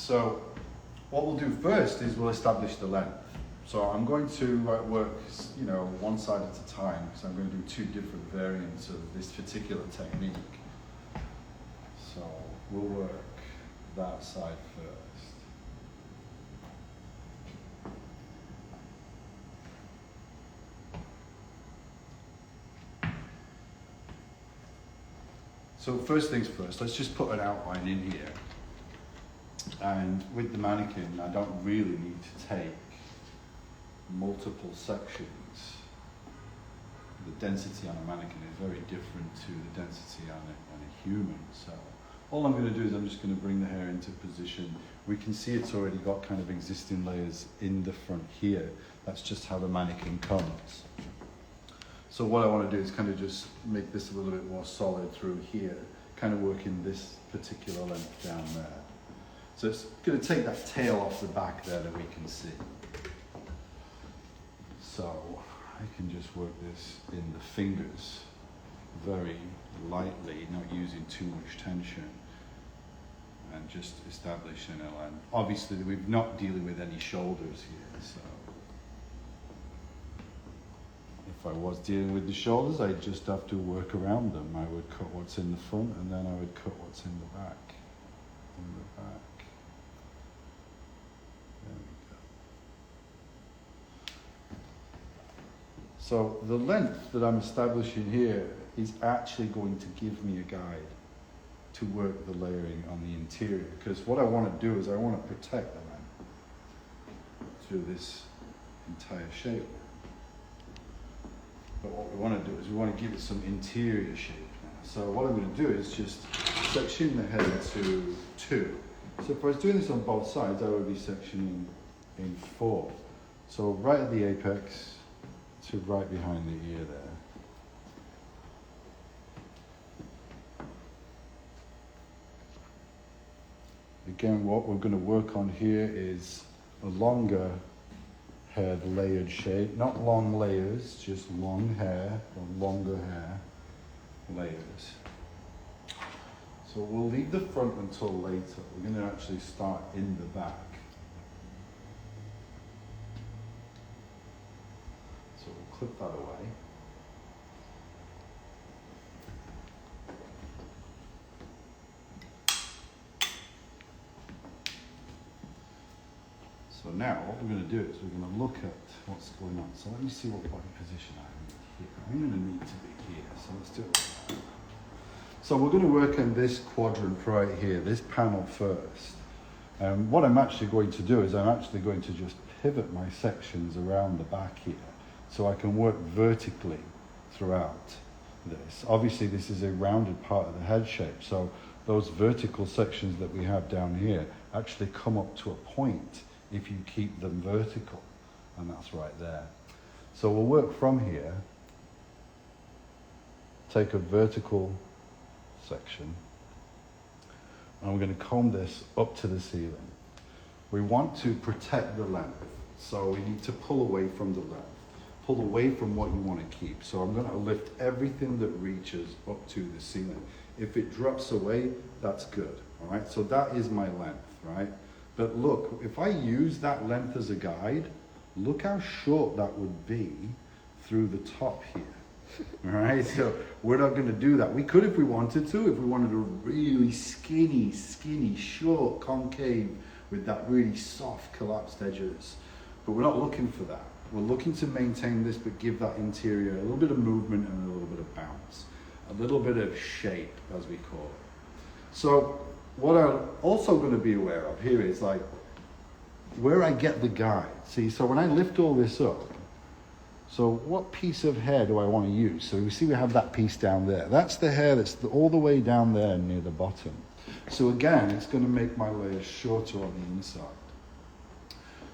So what we'll do first is we'll establish the length. So I'm going to work, one side at a time, because I'm going to do two different variants of this particular technique. So we'll work that side first. So first things first, let's just put an outline in here. And with the mannequin, I don't really need to take multiple sections. The density on a mannequin is very different to the density on a human. So all I'm going to do is I'm just going to bring the hair into position. We can see it's already got kind of existing layers in the front here. That's just how the mannequin comes. So what I want to do is kind of just make this a little bit more solid through here, kind of working this particular length down there. So it's going to take that tail off the back there that we can see. So I can just work this in the fingers very lightly, not using too much tension, and just establishing a line. Obviously we're not dealing with any shoulders here, so if I was dealing with the shoulders, I'd just have to work around them. I would cut what's in the front and then I would cut what's in the back. In the back. There we go. So the length that I'm establishing here is actually going to give me a guide to work the layering on the interior, because what I want to do is I want to protect the length through this entire shape. But what we want to do is we want to give it some interior shape now. So what I'm going to do is just section the head into two. So if I was doing this on both sides, I would be sectioning in four. So right at the apex to right behind the ear there. Again, what we're going to work on here is a longer haired layered shape, not long layers, just long hair or longer hair layers. So we'll leave the front until later. We're going to actually start in the back. So we'll clip that away. So now what we're going to do is we're going to look at what's going on. So let me see what body position I'm in here. I'm going to need to be here, so let's do it. So we're going to work on this quadrant right here, this panel first. What I'm actually going to do is I'm actually going to just pivot my sections around the back here so I can work vertically throughout this. Obviously this is a rounded part of the head shape, so those vertical sections that we have down here actually come up to a point if you keep them vertical, and that's right there. So we'll work from here, take a vertical section, and we're going to comb this up to the ceiling. We want to protect the length, so we need to pull away from the length, pull away from what you want to keep. So I'm going to lift everything that reaches up to the ceiling. If it drops away, that's good, all right? So that is my length, right? But look, if I use that length as a guide, look how short that would be through the top here. All right, so we're not going to do that. We could if we wanted to, if we wanted a really skinny, short concave with that really soft collapsed edges. But we're not looking for that. We're looking to maintain this, but give that interior a little bit of movement and a little bit of bounce, a little bit of shape, as we call it. So what I'm also going to be aware of here is like where I get the guide. See, so when I lift all this up, so what piece of hair do I want to use? So you see we have that piece down there. That's the hair that's all the way down there near the bottom. So again, it's going to make my layers shorter on the inside.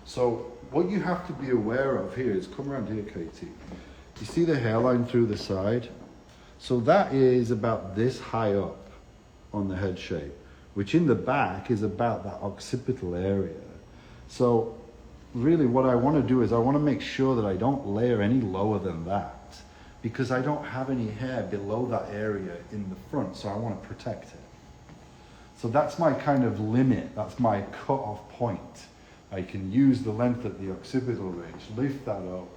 So what you have to be aware of here is, come around here, Katie. You see the hairline through the side? So that is about this high up on the head shape, which in the back is about that occipital area. So really what I want to do is I want to make sure that I don't layer any lower than that, because I don't have any hair below that area in the front, so I want to protect it. So that's my kind of limit, that's my cut-off point. I can use the length at the occipital ridge, lift that up,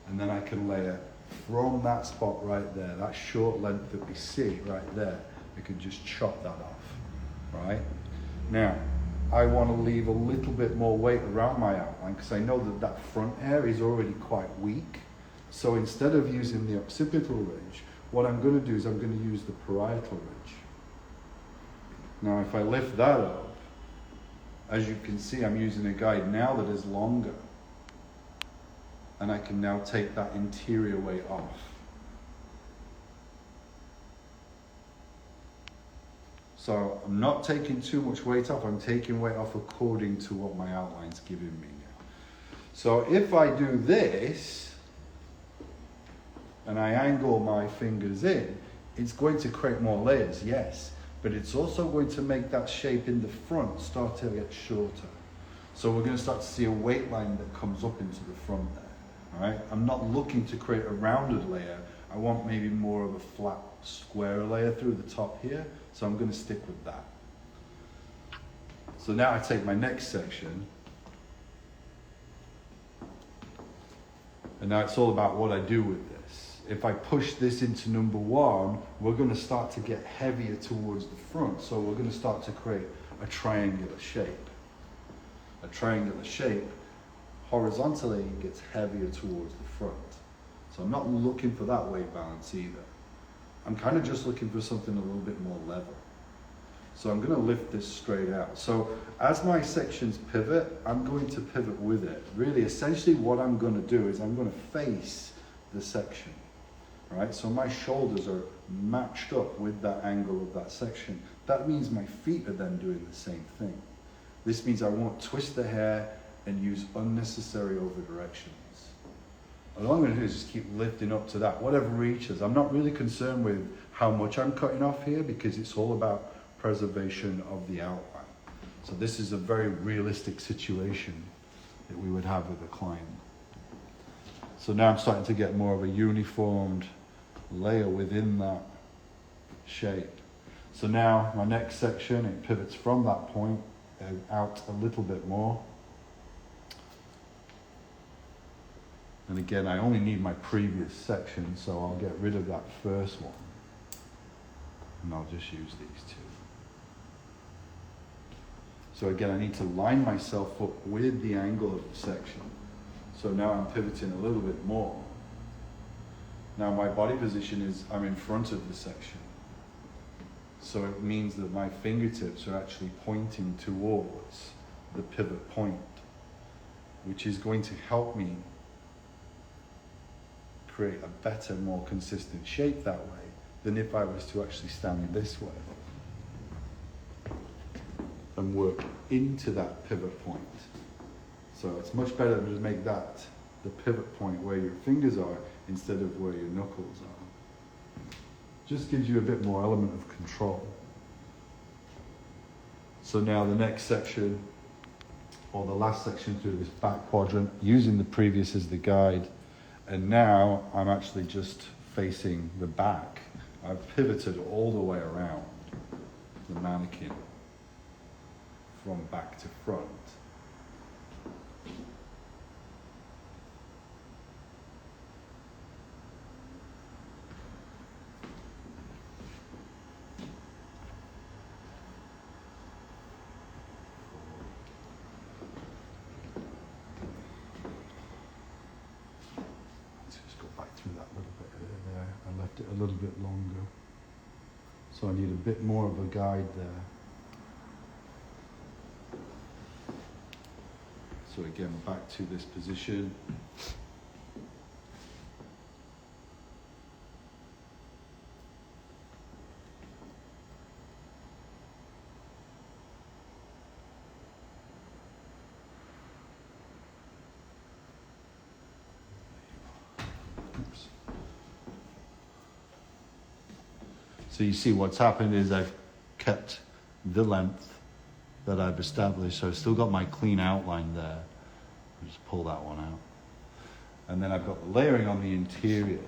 and then I can layer from that spot right there, that short length that we see right there, I can just chop that off, right? Now, I want to leave a little bit more weight around my outline because I know that that front hair is already quite weak. So instead of using the occipital ridge, what I'm going to do is I'm going to use the parietal ridge. Now, if I lift that up, as you can see, I'm using a guide now that is longer. And I can now take that interior weight off. So I'm not taking too much weight off, I'm taking weight off according to what my outline's giving me now. So if I do this, and I angle my fingers in, it's going to create more layers, yes, but it's also going to make that shape in the front start to get shorter. So we're going to start to see a weight line that comes up into the front there, all right? I'm not looking to create a rounded layer. I want maybe more of a flat square layer through the top here, so I'm going to stick with that. So now I take my next section, and now it's all about what I do with this. If I push this into number one, we're going to start to get heavier towards the front, so we're going to start to create a triangular shape. A triangular shape horizontally gets heavier towards the front. So I'm not looking for that weight balance either. I'm kind of just looking for something a little bit more level. So I'm going to lift this straight out. So as my sections pivot, I'm going to pivot with it. Really, essentially what I'm going to do is I'm going to face the section. Right? So my shoulders are matched up with that angle of that section. That means my feet are then doing the same thing. This means I won't twist the hair and use unnecessary over directions. All I'm going to do is just keep lifting up to that, whatever reaches. I'm not really concerned with how much I'm cutting off here because it's all about preservation of the outline. So this is a very realistic situation that we would have with a client. So now I'm starting to get more of a uniformed layer within that shape. So now my next section, it pivots from that point out a little bit more. And again, I only need my previous section, so I'll get rid of that first one. And I'll just use these two. So again, I need to line myself up with the angle of the section. So now I'm pivoting a little bit more. Now my body position is, I'm in front of the section. So it means that my fingertips are actually pointing towards the pivot point, which is going to help me create a better, more consistent shape that way than if I was to actually stand this way and work into that pivot point. So it's much better to make that the pivot point where your fingers are instead of where your knuckles are. Just gives you a bit more element of control. So now the next section, or the last section through this back quadrant, using the previous as the guide, and now I'm actually just facing the back. I've pivoted all the way around the mannequin from back to front. A little bit longer, so I need a bit more of a guide there. So again, back to this position. Oops. So you see what's happened is I've kept the length that I've established. So I've still got my clean outline there. I'll just pull that one out. And then I've got the layering on the interior.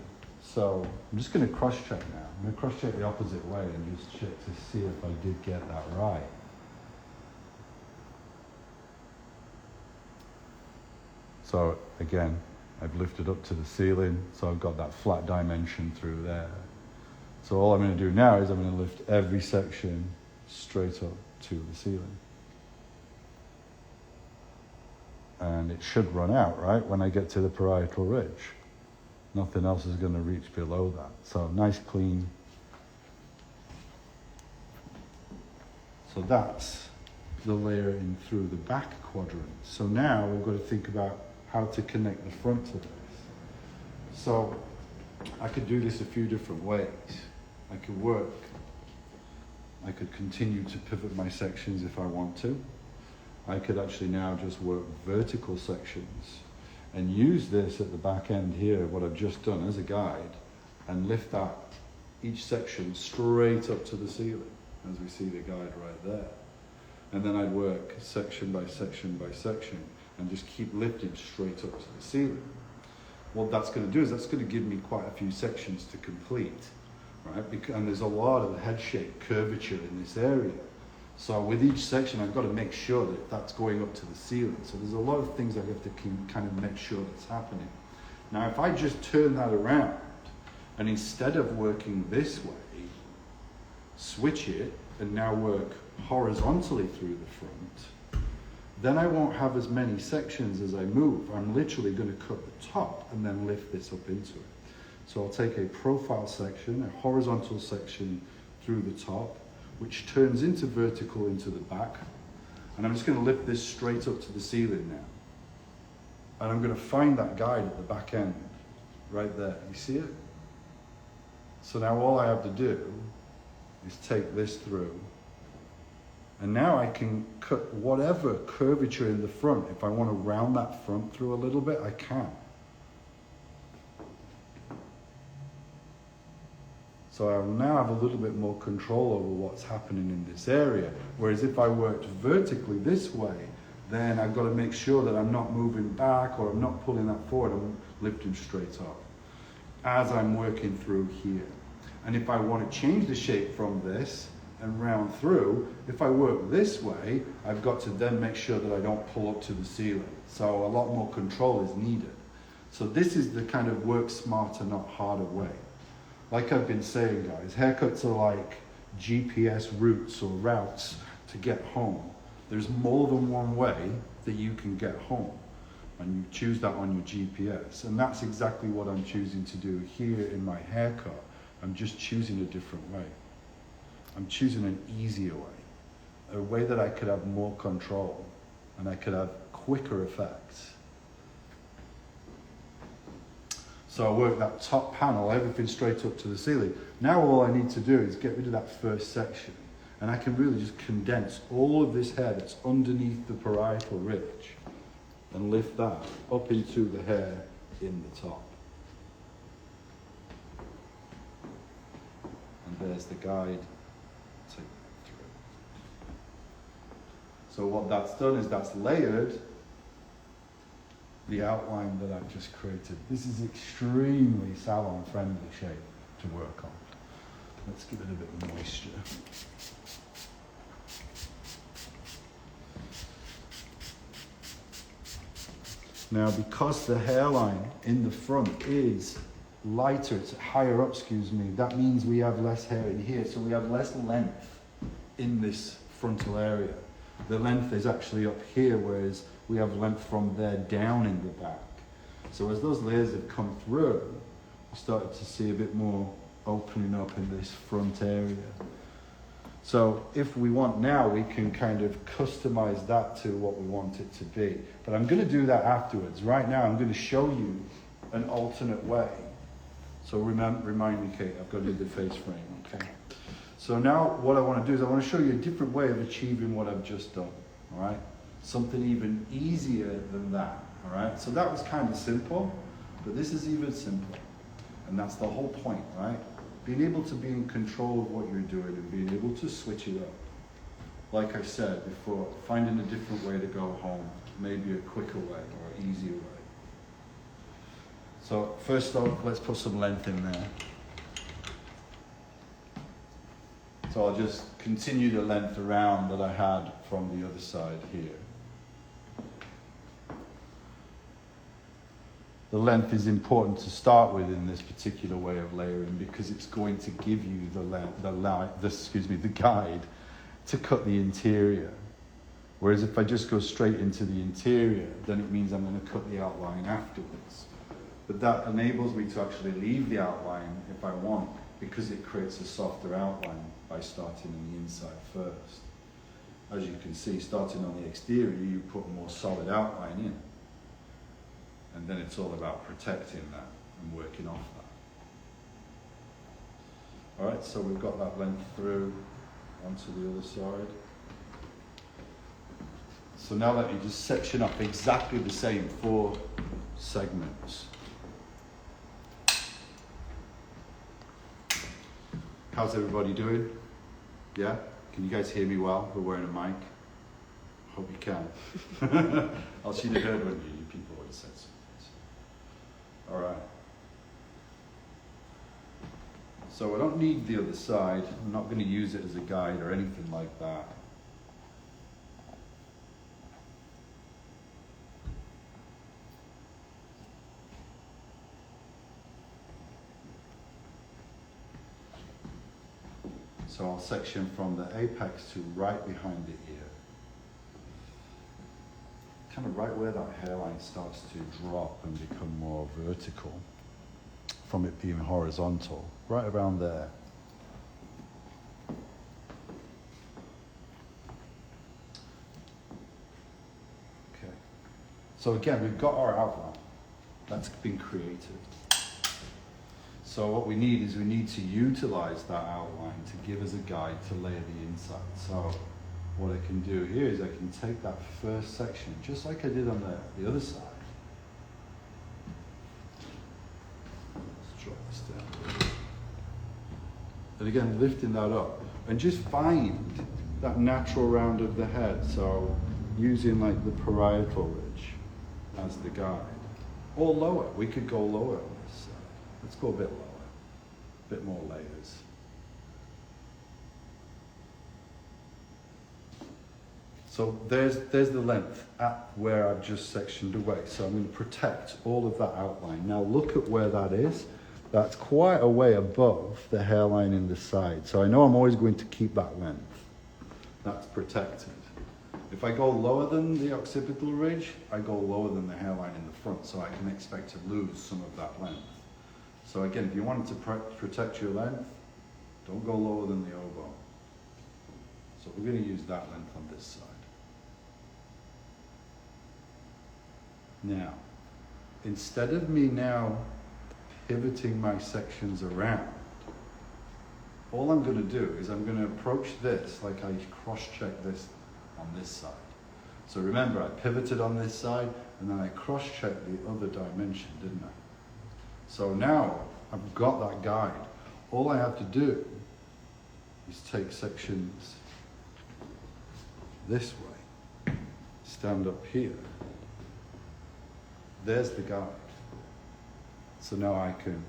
So I'm just going to cross check now. I'm going to cross check the opposite way and just check to see if I did get that right. So again, I've lifted up to the ceiling, so I've got that flat dimension through there. So all I'm going to do now is I'm going to lift every section straight up to the ceiling. And it should run out, right, when I get to the parietal ridge. Nothing else is going to reach below that. So nice, clean. So that's the layering through the back quadrant. So now we've got to think about how to connect the front to this. So I could do this a few different ways. I could continue to pivot my sections if I want to. I could actually now just work vertical sections and use this at the back end here, what I've just done as a guide, and lift that, each section straight up to the ceiling, as we see the guide right there. And then I'd work section by section by section and just keep lifting straight up to the ceiling. What that's going to do is that's going to give me quite a few sections to complete, right? And there's a lot of head shape curvature in this area. So with each section, I've got to make sure that that's going up to the ceiling. So there's a lot of things I have to kind of make sure that's happening. Now, if I just turn that around and instead of working this way, switch it and now work horizontally through the front, then I won't have as many sections as I move. I'm literally going to cut the top and then lift this up into it. So I'll take a profile section, a horizontal section through the top, which turns into vertical into the back. And I'm just going to lift this straight up to the ceiling now. And I'm going to find that guide at the back end, right there. You see it? So now all I have to do is take this through. And now I can cut whatever curvature in the front. If I want to round that front through a little bit, I can. So I'll now have a little bit more control over what's happening in this area. Whereas if I worked vertically this way, then I've got to make sure that I'm not moving back or I'm not pulling that forward, I'm lifting straight up as I'm working through here. And if I want to change the shape from this and round through, if I work this way, I've got to then make sure that I don't pull up to the ceiling. So a lot more control is needed. So this is the kind of work smarter, not harder way. Like I've been saying, guys, haircuts are like GPS routes or routes to get home. There's more than one way that you can get home, and you choose that on your GPS. And that's exactly what I'm choosing to do here in my haircut. I'm just choosing a different way. I'm choosing an easier way, a way that I could have more control and I could have quicker effects. So I work that top panel, everything straight up to the ceiling. Now all I need to do is get rid of that first section, and I can really just condense all of this hair that's underneath the parietal ridge and lift that up into the hair in the top. And there's the guide. Take that through. So what that's done is that's layered the outline that I've just created. This is extremely salon friendly shape to work on. Let's give it a bit of moisture. Now, because the hairline in the front is lighter, it's higher up, that means we have less hair in here, so we have less length in this frontal area. The length is actually up here, whereas we have length from there down in the back. So as those layers have come through, we started to see a bit more opening up in this front area. So if we want now, we can kind of customize that to what we want it to be. But I'm going to do that afterwards. Right now, I'm going to show you an alternate way. So remind me, Kate, I've got to do the face frame, okay? So now what I want to do is I want to show you a different way of achieving what I've just done, all right? Something even easier than that, all right? So that was kind of simple, but this is even simpler. And that's the whole point, right? Being able to be in control of what you're doing and being able to switch it up. Like I said before, finding a different way to go home, maybe a quicker way or an easier way. So first off, let's put some length in there. So I'll just continue the length around that I had from the other side here. the length is important to start with in this particular way of layering because it's going to give you the guide to cut the interior. Whereas if I just go straight into the interior, then it means I'm going to cut the outline afterwards. But that enables me to actually leave the outline if I want, because it creates a softer outline by starting on the inside first. As you can see, starting on the exterior, you put a more solid outline in. And then it's all about protecting that and working off that. All right, so we've got that length through onto the other side. So now let me just section up exactly the same 4 segments. How's everybody doing? Yeah? Can you guys hear me well? We're wearing a mic. Hope you can. Else you'd have heard when you people would have said something. All right. So I don't need the other side. I'm not going to use it as a guide or anything like that. So I'll section from the apex to right behind the ear. Kind of right where that hairline starts to drop and become more vertical from it being horizontal, right around there. Okay. So again, we've got our outline. That's been created. So what we need is we need to utilize that outline to give us a guide to layer the inside. So what I can do here is I can take that first section, just like I did on the other side. Let's drop this down. And again, lifting that up. And just find that natural round of the head. So using like the parietal ridge as the guide. Or lower. We could go lower on this side. Let's go a bit lower. A bit more layers. So there's the length at where I've just sectioned away. So I'm going to protect all of that outline. Now look at where that is. That's quite a way above the hairline in the side. So I know I'm always going to keep that length. That's protected. If I go lower than the occipital ridge, I go lower than the hairline in the front, so I can expect to lose some of that length. So again, if you want to protect your length, don't go lower than the oboe. So we're going to use that length on this side. Now, instead of me now pivoting my sections around, all I'm going to do is I'm going to approach this like I cross-check this on this side. So remember, I pivoted on this side and then I cross-checked the other dimension, didn't I? So now I've got that guide. All I have to do is take sections this way, stand up here. There's the guide. So now I can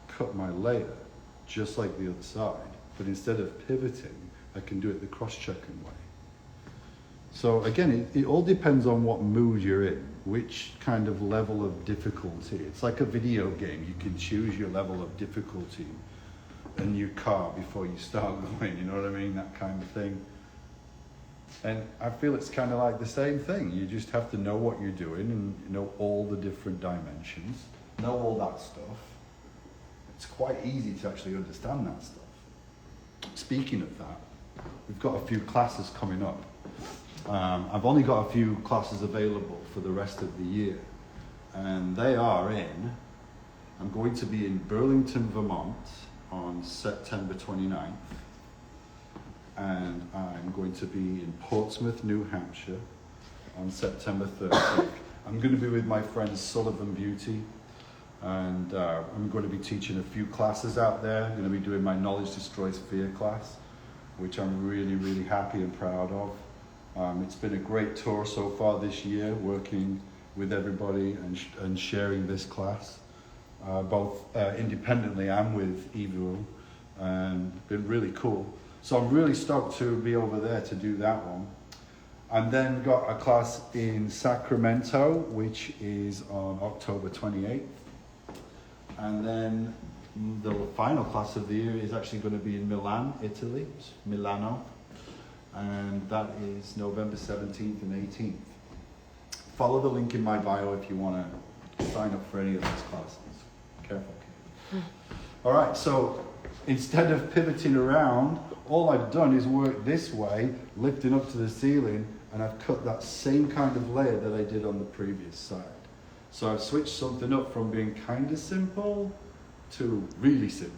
cut my layer just like the other side, but instead of pivoting, I can do it the cross-checking way. So again, it all depends on what mood you're in, which kind of level of difficulty. It's like a video game. You can choose your level of difficulty in your car before you start going, you know what I mean? That kind of thing. And I feel it's kind of like the same thing. You just have to know what you're doing and know all the different dimensions, know all that stuff. It's quite easy to actually understand that stuff. Speaking of that, we've got a few classes coming up. I've only got a few classes available for the rest of the year. And they are I'm going to be in Burlington, Vermont on September 29th. And I'm going to be in Portsmouth, New Hampshire on September 30th. I'm going to be with my friend Sullivan Beauty. And I'm going to be teaching a few classes out there. I'm going to be doing my Knowledge Destroys Fear class, which I'm really, really happy and proud of. It's been a great tour so far this year, working with everybody and sharing this class, both independently and with Evu, and been really cool. So I'm really stoked to be over there to do that one. And then got a class in Sacramento, which is on October 28th. And then the final class of the year is actually going to be in Milan, Italy, Milano. And that is November 17th and 18th. Follow the link in my bio if you want to sign up for any of those classes. Careful, kid. All right, so instead of pivoting around, all I've done is work this way, lifting up to the ceiling, and I've cut that same kind of layer that I did on the previous side. So I've switched something up from being kind of simple to really simple,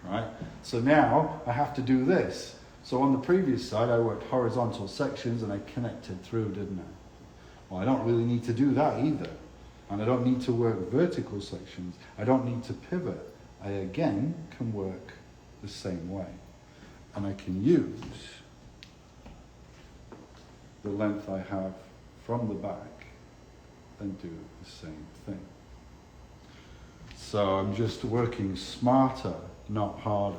right? So now I have to do this. So on the previous side, I worked horizontal sections and I connected through, didn't I? Well, I don't really need to do that either. And I don't need to work vertical sections. I don't need to pivot. I again can work the same way. And I can use the length I have from the back and do the same thing. So I'm just working smarter, not harder.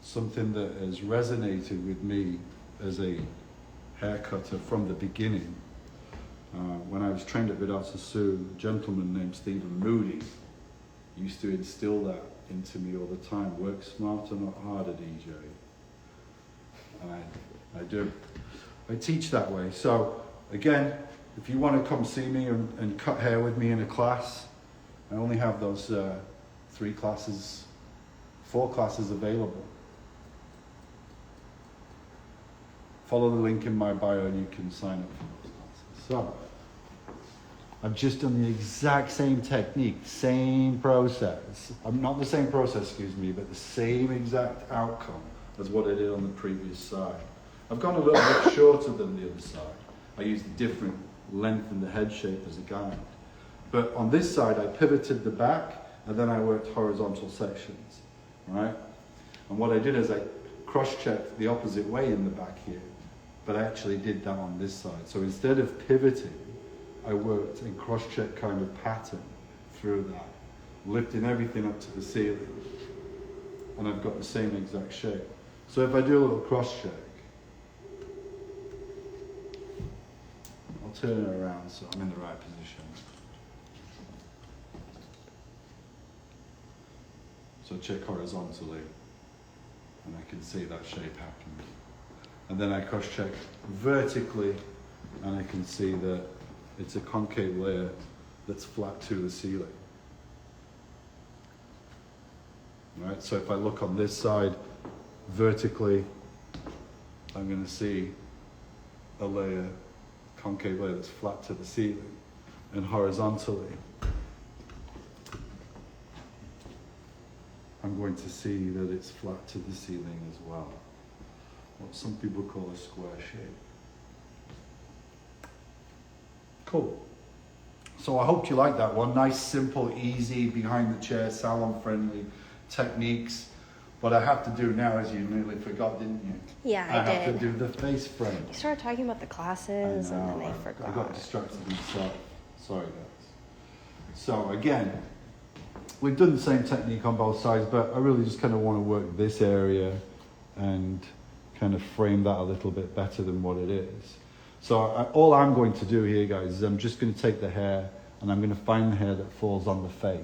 Something that has resonated with me as a hair cutter from the beginning. When I was trained at Vidal Sassoon, a gentleman named Stephen Moody used to instill that into me all the time. Work smarter, not harder, DJ. And I do. I teach that way. So again, if you want to come see me and cut hair with me in a class, I only have those 4 classes available. Follow the link in my bio and you can sign up for those classes. So, I've just done the exact same technique, same process. Not the same process, excuse me, but the same exact outcome as what I did on the previous side. I've gone a little bit shorter than the other side. I used a different length in the head shape as a guide. But on this side, I pivoted the back and then I worked horizontal sections, right? And what I did is I cross-checked the opposite way in the back here, but I actually did that on this side. So instead of pivoting, I worked in cross-check kind of pattern through that, lifting everything up to the ceiling. And I've got the same exact shape. So if I do a little cross-check, I'll turn it around so I'm in the right position. So check horizontally, and I can see that shape happening. And then I cross-check vertically, and I can see that it's a concave layer that's flat to the ceiling. Right, so if I look on this side vertically, I'm going to see a layer, concave layer that's flat to the ceiling, and horizontally, I'm going to see that it's flat to the ceiling as well. What some people call a square shape. Cool. So I hope you like that one. Nice, simple, easy, behind the chair, salon-friendly techniques. What I have to do now, as you nearly forgot, didn't you? Yeah, I did. I have to do the face frame. You started talking about the classes and then I forgot. I got distracted myself. Sorry, guys. So again, we've done the same technique on both sides, but I really just kind of want to work this area and kind of frame that a little bit better than what it is. So all I'm going to do here, guys, is I'm just going to take the hair and I'm going to find the hair that falls on the face.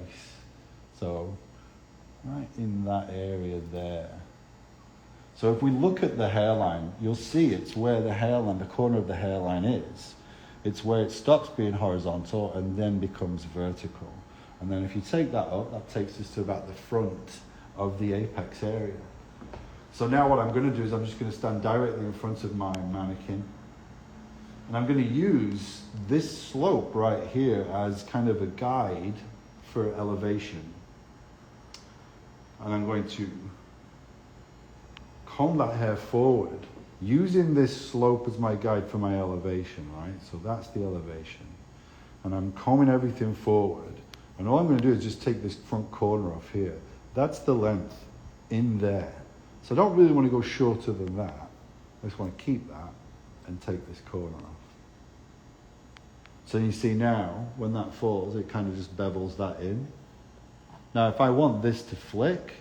So right in that area there. So if we look at the hairline, you'll see it's where the hairline, the corner of the hairline is. It's where it stops being horizontal and then becomes vertical. And then if you take that up, that takes us to about the front of the apex area. So now what I'm going to do is I'm just going to stand directly in front of my mannequin. And I'm going to use this slope right here as kind of a guide for elevation. And I'm going to comb that hair forward, using this slope as my guide for my elevation, right? So that's the elevation. And I'm combing everything forward. And all I'm going to do is just take this front corner off here. That's the length in there. So I don't really want to go shorter than that. I just want to keep that and take this corner off. So you see now, when that falls, it kind of just bevels that in. Now, if I want this to flick,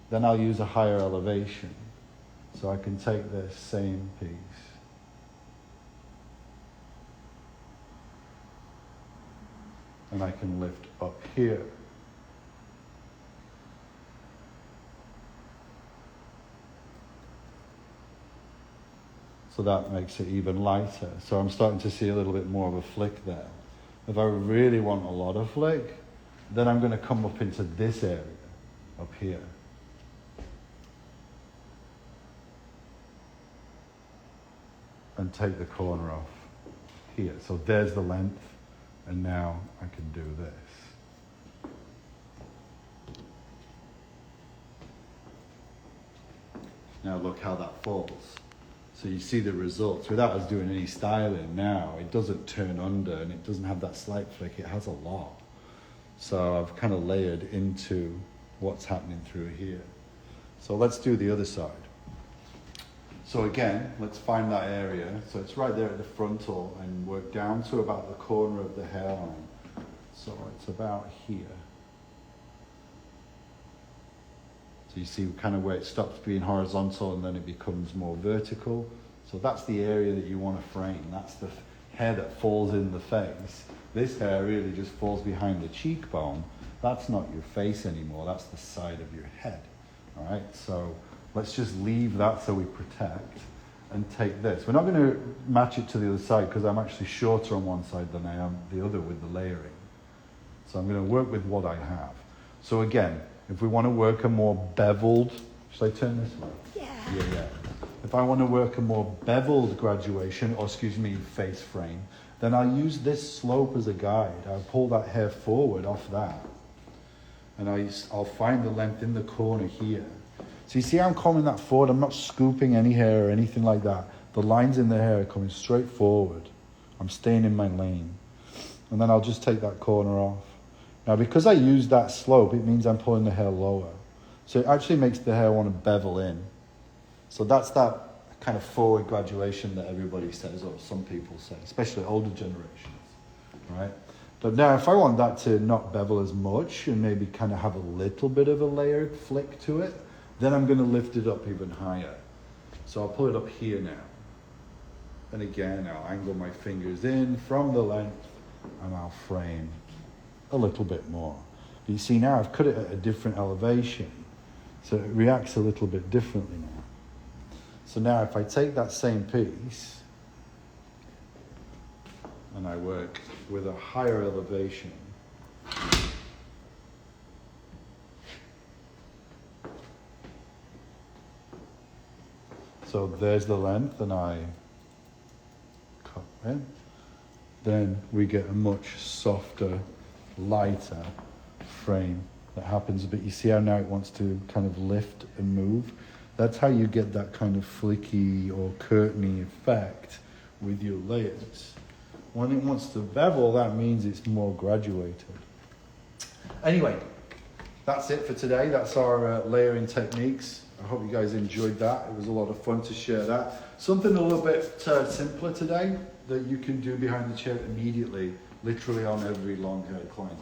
then I'll use a higher elevation. So I can take this same piece. And I can lift up here. So that makes it even lighter. So I'm starting to see a little bit more of a flick there. If I really want a lot of flick, then I'm going to come up into this area up here. And take the corner off here. So there's the length, and now I can do this. Now look how that falls. So you see the results. Without us doing any styling now, it doesn't turn under and it doesn't have that slight flick, it has a lot. So I've kind of layered into what's happening through here. So let's do the other side. So again, let's find that area. So it's right there at the frontal and work down to about the corner of the hairline. So it's about here. So you see kind of where it stops being horizontal and then it becomes more vertical. So that's the area that you want to frame. That's the hair that falls in the face. This hair really just falls behind the cheekbone. That's not your face anymore. That's the side of your head. All right, so let's just leave that so we protect and take this. We're not going to match it to the other side because I'm actually shorter on one side than I am the other with the layering. So I'm going to work with what I have. So again, if we want to work a more beveled, should I turn this way? Yeah. Yeah. If I want to work a more beveled graduation, or excuse me, face frame, then I'll use this slope as a guide. I'll pull that hair forward off that. And I'll find the length in the corner here. So you see how I'm combing that forward? I'm not scooping any hair or anything like that. The lines in the hair are coming straight forward. I'm staying in my lane. And then I'll just take that corner off. Now, because I use that slope, it means I'm pulling the hair lower. So it actually makes the hair want to bevel in. So that's that kind of forward graduation that everybody says, or some people say, especially older generations, right? But now if I want that to not bevel as much and maybe kind of have a little bit of a layered flick to it, then I'm going to lift it up even higher. So I'll pull it up here now. And again, I'll angle my fingers in from the length and I'll frame a little bit more. You see now I've cut it at a different elevation, so it reacts a little bit differently now. So now if I take that same piece and I work with a higher elevation, so there's the length and I cut in, then we get a much softer, lighter frame that happens. But you see how now it wants to kind of lift and move? That's how you get that kind of flicky or curtainy effect with your layers. When it wants to bevel, that means it's more graduated. Anyway, that's it for today. That's our layering techniques. I hope you guys enjoyed that. It was a lot of fun to share that. Something a little bit simpler today that you can do behind the chair immediately, literally on every long-haired client.